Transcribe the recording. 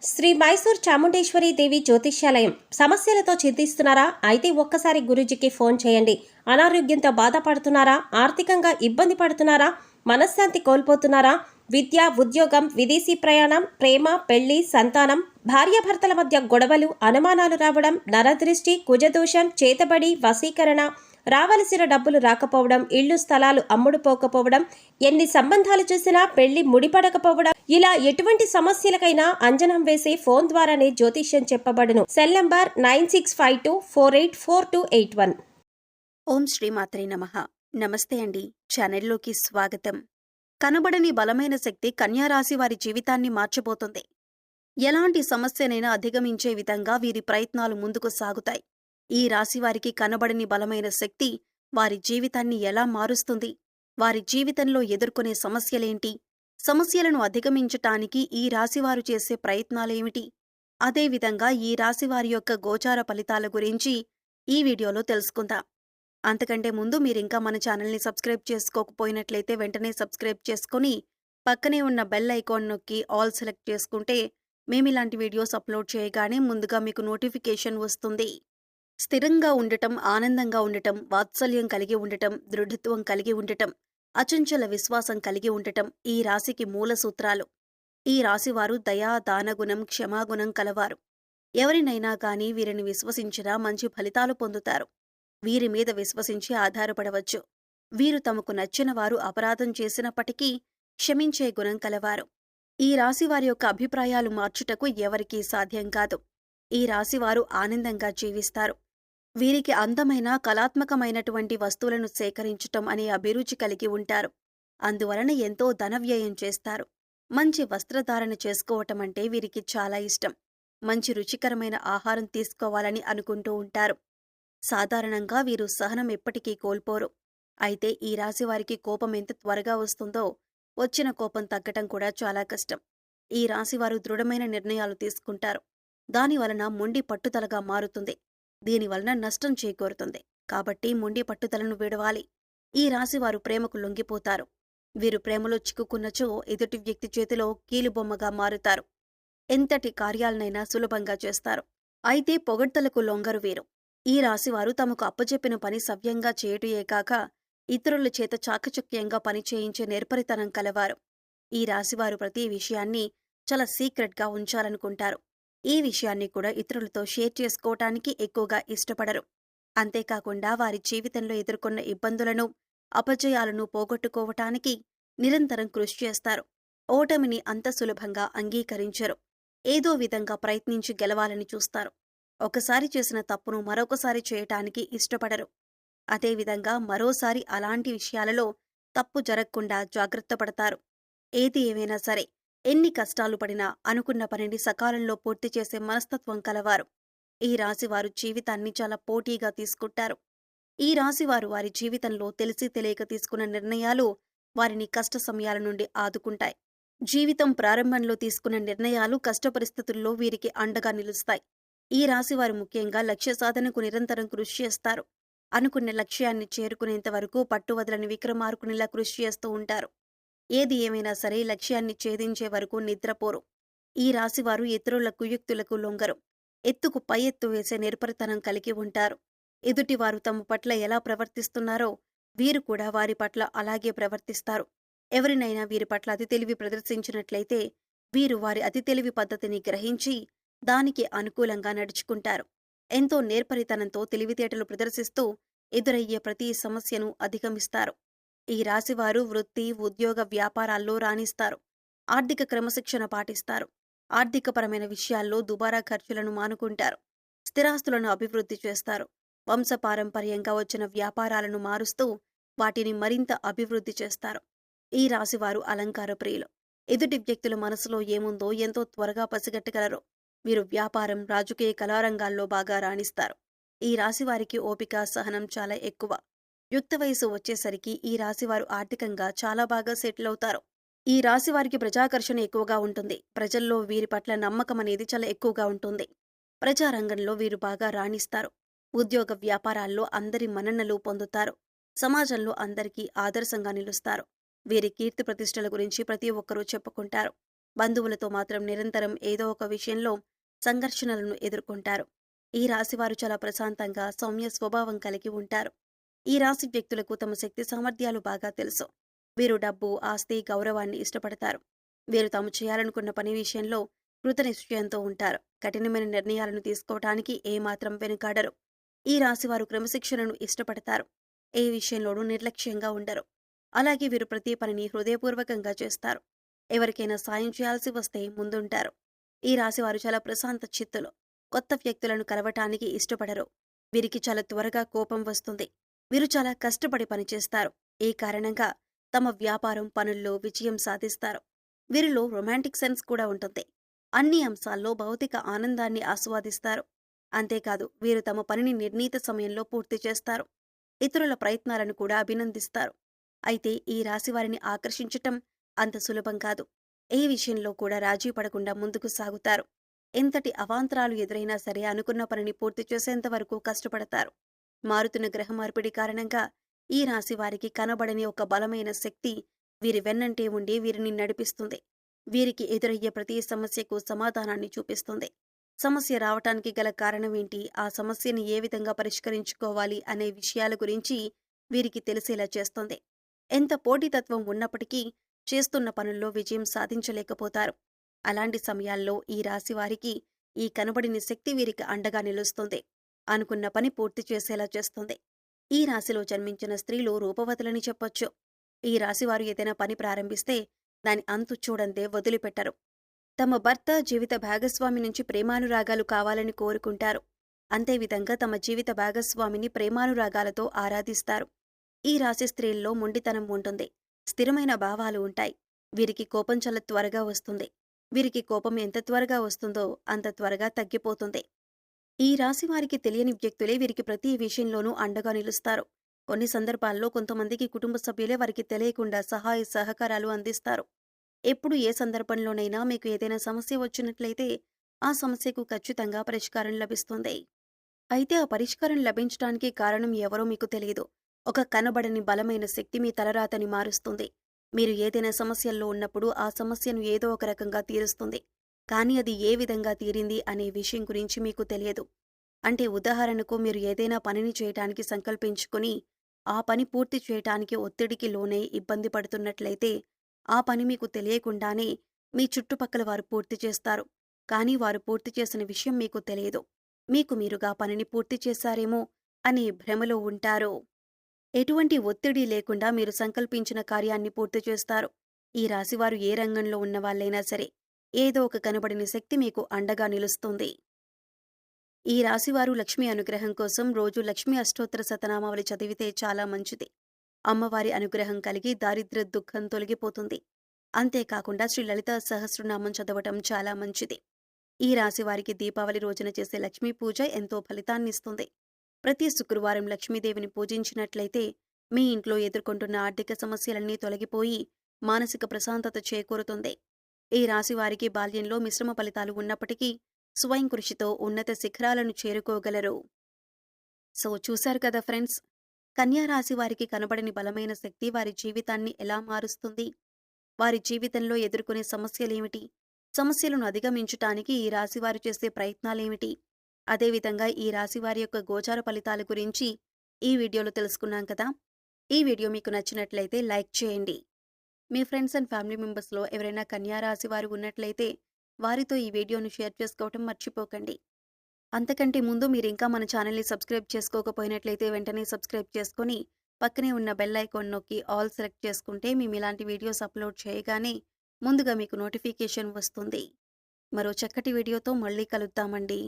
శ్రీ మైసూర్ చాముండేశ్వరి దేవి జ్యోతిష్యాలయం. సమస్యలతో చింతిస్తున్నారా? అయితే ఒక్కసారి గురూజీకి ఫోన్ చేయండి. అనారోగ్యంతో బాధపడుతున్నారా? ఆర్థికంగా ఇబ్బంది పడుతున్నారా? మనశ్శాంతి కోల్పోతున్నారా? విద్య, ఉద్యోగం, విదేశీ ప్రయాణం, ప్రేమ, పెళ్లి, సంతానం, భార్యాభర్తల మధ్య గొడవలు, అనుమానాలు రావడం, నరదృష్టి, కుజదోషం, చేతబడి, వశీకరణ, రావలసిన డబ్బులు రాకపోవడం, ఇళ్లు స్థలాలు అమ్ముడుపోకపోవడం, ఎన్ని సంబంధాలు చూసినా పెళ్లి ముడిపడకపోవడం, ఇలా ఎటువంటి సమస్యలకైనా అంజనం వేసే ఫోన్ ద్వారానే జ్యోతిష్యం చెప్పబడును. Cell number 9652484281. ఓం శ్రీమాత్రే నమః. నమస్తే అండి. ఛానల్లోకి స్వాగతం. కనబడని బలమైన శక్తి కన్యారాశి వారి జీవితాన్ని మార్చబోతుంది. ఎలాంటి సమస్యనైనా అధిగమించే విధంగా వీరి ప్రయత్నాలు ముందుకు సాగుతాయి. ఈ రాశి వారికి కనబడని బలమైన శక్తి వారి జీవితాన్ని ఎలా మారుస్తుంది? వారి జీవితంలో ఎదుర్కొనే సమస్యలేంటి? సమస్యలను అధిగమించటానికి ఈ రాశివారు చేసే ప్రయత్నాలేమిటి? అదేవిధంగా ఈ రాశివారి యొక్క గోచార ఫలితాల గురించి ఈ వీడియోలో తెలుసుకుందాం. అంతకంటే ముందు మీరింకా మన ఛానల్ని సబ్స్క్రైబ్ చేసుకోకపోయినట్లయితే వెంటనే సబ్స్క్రైబ్ చేసుకుని పక్కనే ఉన్న బెల్ ఐకాన్ నొక్కి ఆల్ సెలెక్ట్ చేసుకుంటే మేమిలాంటి వీడియోస్ అప్లోడ్ చేయగానే ముందుగా మీకు నోటిఫికేషన్ వస్తుంది. స్థిరంగా ఉండటం, ఆనందంగా ఉండటం, వాత్సల్యం కలిగి ఉండటం, దృఢత్వం కలిగి ఉండటం, అచంచల విశ్వాసం కలిగి ఉండటం ఈ రాశికి మూల సూత్రాలు. ఈ రాశివారు దయా, దానగుణం, క్షమాగుణం కలవారు. ఎవరినైనా గాని వీరిని విశ్వసించినా మంచి ఫలితాలు పొందుతారు. వీరి మీద విశ్వసించి ఆధారపడవచ్చు. వీరు తమకు నచ్చిన వారు అపరాధం చేసినప్పటికీ క్షమించే గుణం కలవారు. ఈ రాశివారి యొక్క అభిప్రాయాలు మార్చుటకు ఎవరికీ సాధ్యం కాదు. ఈ రాశివారు ఆనందంగా జీవిస్తారు. వీరికి అందమైన, కళాత్మకమైనటువంటి వస్తువులను సేకరించటం అనే అభిరుచి కలిగి ఉంటారు. అందువలన ఎంతో ధన వ్యయం చేస్తారు. మంచి వస్త్రధారణ చేసుకోవటం అంటే వీరికి చాలా ఇష్టం. మంచి రుచికరమైన ఆహారం తీసుకోవాలని అనుకుంటూ ఉంటారు. సాధారణంగా వీరు సహనం ఎప్పటికీ కోల్పోరు. అయితే ఈ రాశివారికి కోపం ఎంత త్వరగా వస్తుందో వచ్చిన కోపం తగ్గటం కూడా చాలా కష్టం. ఈ రాశివారు దృఢమైన నిర్ణయాలు తీసుకుంటారు. దానివలన మొండి పట్టుదలగా మారుతుంది. దీనివలన నష్టం చేకూరుతుంది. కాబట్టి మొండి పట్టుదలను విడవాలి. ఈ రాశివారు ప్రేమకు లొంగిపోతారు. వీరు ప్రేమలో చిక్కుకున్నచో ఎదుటి వ్యక్తి చేతిలో కీలుబొమ్మగా మారుతారు. ఎంతటి కార్యాలనైనా సులభంగా చేస్తారు. అయితే పొగడ్తలకు లొంగరు వీరు. ఈ రాశివారు తమకు అప్పచెప్పిన పని సవ్యంగా చేయుటయే కాక ఇతరుల చేత చాకచక్యంగా పని చేయించే నేర్పరితనం కలవారు. ఈ రాశివారు ప్రతి విషయాన్ని చాలా సీక్రెట్గా ఉంచాలనుకుంటారు. ఈ విషయాన్ని కూడా ఇతరులతో షేర్ చేసుకోవటానికి ఎక్కువగా ఇష్టపడరు. అంతేకాకుండా వారి జీవితంలో ఎదుర్కొన్న ఇబ్బందులను, అపజయాలను పోగొట్టుకోవటానికి నిరంతరం కృషి చేస్తారు. ఓటమిని అంత సులభంగా అంగీకరించరు. ఏదో విధంగా ప్రయత్నించి గెలవాలని చూస్తారు. ఒకసారి చేసిన తప్పును మరొకసారి చేయటానికి ఇష్టపడరు. అదేవిధంగా మరోసారి అలాంటి విషయాలలో తప్పు జరగకుండా జాగ్రత్త పడతారు. ఏది ఏమైనా సరే, ఎన్ని కష్టాలు పడినా అనుకున్న పనిని సకాలంలో పూర్తి చేసే మనస్తత్వం కలవారు. ఈ రాశివారు జీవితాన్ని చాలా పోటీగా తీసుకుంటారు. ఈ రాశివారు వారి జీవితంలో తెలిసి తెలియక తీసుకున్న నిర్ణయాలు వారిని కష్ట సమయాల నుండి ఆదుకుంటాయి. జీవితం ప్రారంభంలో తీసుకున్న నిర్ణయాలు కష్ట పరిస్థితుల్లో వీరికి అండగా నిలుస్తాయి. ఈ రాశివారు ముఖ్యంగా లక్ష్య సాధనకు నిరంతరం కృషి చేస్తారు. అనుకున్న లక్ష్యాన్ని చేరుకునేంత వరకు పట్టువదలని విక్రమార్కునిలా కృషి చేస్తూ ఉంటారు. ఏది ఏమైనా సరే లక్ష్యాన్ని ఛేదించే వరకు నిద్రపోరు. ఈ రాశివారు ఇతరుల కుయుక్తులకు లొంగరు. ఎత్తుకు పై ఎత్తు వేసే నిర్భరతనం కలిగి ఉంటారు. ఎదుటివారు తమ పట్ల ఎలా ప్రవర్తిస్తున్నారో వీరు కూడా వారి పట్ల అలాగే ప్రవర్తిస్తారు. ఎవరినైనా వీరి పట్ల అతి తెలివి ప్రదర్శించినట్లయితే వీరు వారి అతి తెలివి పద్ధతిని గ్రహించి దానికి అనుకూలంగా నడుచుకుంటారు. ఎంతో నేర్పరితనంతో తెలివితేటలు ప్రదర్శిస్తూ ఎదురయ్యే ప్రతి సమస్యను అధిగమిస్తారు. ఈ రాశివారు వృత్తి, ఉద్యోగ, వ్యాపారాల్లో రాణిస్తారు. ఆర్థిక క్రమశిక్షణ పాటిస్తారు. ఆర్థికపరమైన విషయాల్లో దుబారా ఖర్చులను మానుకుంటారు. స్థిరాస్తులను అభివృద్ధి చేస్తారు. వంశపారంపర్యంగా వచ్చిన వ్యాపారాలను మారుస్తూ వాటిని మరింత అభివృద్ధి చేస్తారు. ఈ రాశివారు అలంకార ప్రియులు. ఎదుటి వ్యక్తుల మనసులో ఏముందో ఎంతో త్వరగా పసిగట్టగలరు. వీరు వ్యాపారం, రాజకీయ కళారంగాల్లో బాగా రాణిస్తారు. ఈ రాశివారికి ఓపిక, సహనం చాలా ఎక్కువ. యుక్త వయసు వచ్చేసరికి ఈ రాశివారు ఆర్థికంగా చాలా బాగా సెటిల్ అవుతారు. ఈ రాశివారికి ప్రజాకర్షణ ఎక్కువగా ఉంటుంది. ప్రజల్లో వీరి పట్ల నమ్మకం అనేది చాలా ఎక్కువగా ఉంటుంది. ప్రజారంగంలో వీరు బాగా రాణిస్తారు. ఉద్యోగ వ్యాపారాల్లో అందరి మన్ననలు పొందుతారు. సమాజంలో అందరికీ ఆదర్శంగా నిలుస్తారు. వీరి కీర్తి ప్రతిష్టల గురించి ప్రతి ఒక్కరూ చెప్పుకుంటారు. బంధువులతో మాత్రం నిరంతరం ఏదో ఒక విషయంలో సంఘర్షణలను ఎదుర్కొంటారు. ఈ రాశివారు చాలా ప్రశాంతంగా, సౌమ్య స్వభావం కలిగి ఉంటారు. ఈ రాశి వ్యక్తులకు తమ శక్తి సామర్థ్యాలు బాగా తెలుసు. వీరు డబ్బు, ఆస్తి, గౌరవాన్ని ఇష్టపడతారు. వీరు తాము చేయాలనుకున్న పని విషయంలో కృతనిశ్చయంతో ఉంటారు. కఠినమైన నిర్ణయాలను తీసుకోవటానికి ఏమాత్రం వెనుకాడరు. ఈ రాశివారు క్రమశిక్షణను ఇష్టపడతారు. ఏ విషయంలోనూ నిర్లక్ష్యంగా ఉండరు. అలాగే వీరు ప్రతి పనిని హృదయపూర్వకంగా చేస్తారు. ఎవరికైనా సాయం చేయాల్సి వస్తే ముందుంటారు. ఈ రాశివారు చాలా ప్రశాంత చిత్తులు. కొత్త వ్యక్తులను కలవటానికి ఇష్టపడరు. వీరికి చాలా త్వరగా కోపం వస్తుంది. వీరు చాలా కష్టపడి పనిచేస్తారు. ఈ కారణంగా తమ వ్యాపారం, పనుల్లో విజయం సాధిస్తారు. వీరిలో రొమాంటిక్ సెన్స్ కూడా ఉంటుంది. అన్ని అంశాల్లో భౌతిక ఆనందాన్ని ఆస్వాదిస్తారు. అంతేకాదు వీరు తమ పనిని నిర్ణీత సమయంలో పూర్తి చేస్తారు. ఇతరుల ప్రయత్నాలను కూడా అభినందిస్తారు. అయితే ఈ రాశివారిని ఆకర్షించటం అంత సులభం కాదు. ఏ విషయంలో కూడా రాజీ పడకుండా ముందుకు సాగుతారు. ఎంతటి అవాంతరాలు ఎదురైనా సరే అనుకున్న పనిని పూర్తి చేసేంత వరకు కష్టపడతారు. మారుతున్న గ్రహ మార్పిడి కారణంగా ఈ రాశి వారికి కనబడని ఒక బలమైన శక్తి వీరి వెన్నంటే ఉండి వీరిని నడిపిస్తుంది. వీరికి ఎదురయ్యే ప్రతి సమస్యకు సమాధానాన్ని చూపిస్తుంది. సమస్య రావటానికి గల కారణమేంటి, ఆ సమస్యని ఏ విధంగా పరిష్కరించుకోవాలి అనే విషయాల గురించి వీరికి తెలిసేలా చేస్తుంది. ఎంత పోటీతత్వం ఉన్నప్పటికీ చేస్తున్న పనుల్లో విజయం సాధించలేకపోతారు. అలాంటి సమయాల్లో ఈ రాశి వారికి ఈ కనబడిన శక్తి వీరికి అండగా నిలుస్తుంది. అనుకున్న పని పూర్తి చేసేలా చేస్తుంది. ఈ రాశిలో జన్మించిన స్త్రీలు రూపవతులని చెప్పొచ్చు. ఈ రాశివారు ఏదైనా పని ప్రారంభిస్తే దాని అంతు చూడందే వదిలిపెట్టరు. తమ భర్త, జీవిత భాగస్వామి నుంచి ప్రేమానురాగాలు కావాలని కోరుకుంటారు. అంతేవిధంగా తమ జీవిత భాగస్వామిని ప్రేమానురాగాలతో ఆరాధిస్తారు. ఈ రాశి స్త్రీల్లో మొండితనం ఉంటుంది. స్థిరమైన భావాలు ఉంటాయి. వీరికి కోపం చాలా త్వరగా వస్తుంది. వీరికి కోపం ఎంత త్వరగా వస్తుందో అంత త్వరగా తగ్గిపోతుంది. ఈ రాశి వారికి తెలియని వ్యక్తులే వీరికి ప్రతి విషయంలోనూ అండగా నిలుస్తారు. కొన్ని సందర్భాల్లో కొంతమందికి కుటుంబ సభ్యులే వారికి తెలియకుండా సహాయ సహకారాలు అందిస్తారు. ఎప్పుడు ఏ సందర్భంలోనైనా మీకు ఏదైనా సమస్య వచ్చినట్లయితే ఆ సమస్యకు ఖచ్చితంగా పరిష్కారం లభిస్తుంది. అయితే ఆ పరిష్కారం లభించడానికి కారణం ఎవరో మీకు తెలియదు. ఒక కనబడని బలమైన శక్తి మీ తలరాతని మారుస్తుంది. మీరు ఏదైనా సమస్యల్లో ఉన్నప్పుడు ఆ సమస్యను ఏదో ఒక రకంగా తీరుస్తుంది. కానీ అది ఏ విధంగా తీరింది అనే విషయం గురించి మీకు తెలియదు. అంటే ఉదాహరణకు మీరు ఏదైనా పనిని చేయటానికి సంకల్పించుకుని ఆ పని పూర్తి చేయటానికి ఒత్తిడికి లోనై ఇబ్బంది పడుతున్నట్లయితే ఆ పని మీకు తెలియకుండానే మీ చుట్టుపక్కల వారు పూర్తి చేస్తారు. కానీ వారు పూర్తి చేసిన విషయం మీకు తెలియదు. మీకు మీరుగా పనిని పూర్తి చేశారేమో అనే భ్రమలో ఉంటారు. ఎటువంటి ఒత్తిడి లేకుండా మీరు సంకల్పించిన కార్యాన్ని పూర్తి చేస్తారు. ఈ రాశివారు ఏ రంగంలో ఉన్నవాళ్ళైనా సరే ఏదో ఒక కనబడిన శక్తి మీకు అండగా నిలుస్తుంది. ఈ రాశివారు లక్ష్మీ అనుగ్రహం కోసం రోజు లక్ష్మీ అష్టోత్తర శతనామావళి చదివితే చాలా మంచిది. అమ్మవారి అనుగ్రహం కలిగి దారిద్ర్య దుఃఖం తొలగిపోతుంది. అంతేకాకుండా శ్రీ లలితా సహస్రనామం చదవటం చాలా మంచిది. ఈ రాశివారికి దీపావళి రోజున చేసే లక్ష్మీ పూజ ఎంతో ఫలితాన్నిస్తుంది. ప్రతి శుక్రవారం లక్ష్మీదేవిని పూజించినట్లయితే మీ ఇంట్లో ఎదుర్కొంటున్న ఆర్థిక సమస్యలన్నీ తొలగిపోయి మానసిక ప్రశాంతత చేకూరుతుంది. ఈ రాశివారికి బాల్యంలో మిశ్రమ ఫలితాలు ఉన్నప్పటికీ స్వయం కృషితో ఉన్నత శిఖరాలను చేరుకోగలరు. సో చూశారు కదా ఫ్రెండ్స్, కన్యా రాశి వారికి కనబడని బలమైన శక్తి వారి జీవితాన్ని ఎలా మారుస్తుంది, వారి జీవితంలో ఎదుర్కొనే సమస్యలేమిటి, సమస్యలను అధిగమించటానికి ఈ రాశివారు చేసే ప్రయత్నాలేమిటి, అదేవిధంగా ఈ రాశివారి యొక్క గోచార ఫలితాల గురించి ఈ వీడియోలో తెలుసుకున్నాం కదా. ఈ వీడియో మీకు నచ్చినట్లయితే లైక్ చేయండి. మీ ఫ్రెండ్స్ అండ్ ఫ్యామిలీ మెంబర్స్లో ఎవరైనా కన్యా రాశి వారు ఉన్నట్లయితే వారితో ఈ వీడియోను షేర్ చేసుకోవటం మర్చిపోకండి. అంతకంటే ముందు మీరు ఇంకా మన ఛానల్ని సబ్స్క్రైబ్ చేసుకోకపోయినట్లయితే వెంటనే సబ్స్క్రైబ్ చేసుకొని పక్కనే ఉన్న బెల్ ఐకాన్ నొక్కి ఆల్ సెలెక్ట్ చేసుకుంటే మేము ఇలాంటి వీడియోస్ అప్లోడ్ చేయగానే ముందుగా మీకు నోటిఫికేషన్ వస్తుంది. మరో చక్కటి వీడియోతో మళ్ళీ కలుద్దామండి.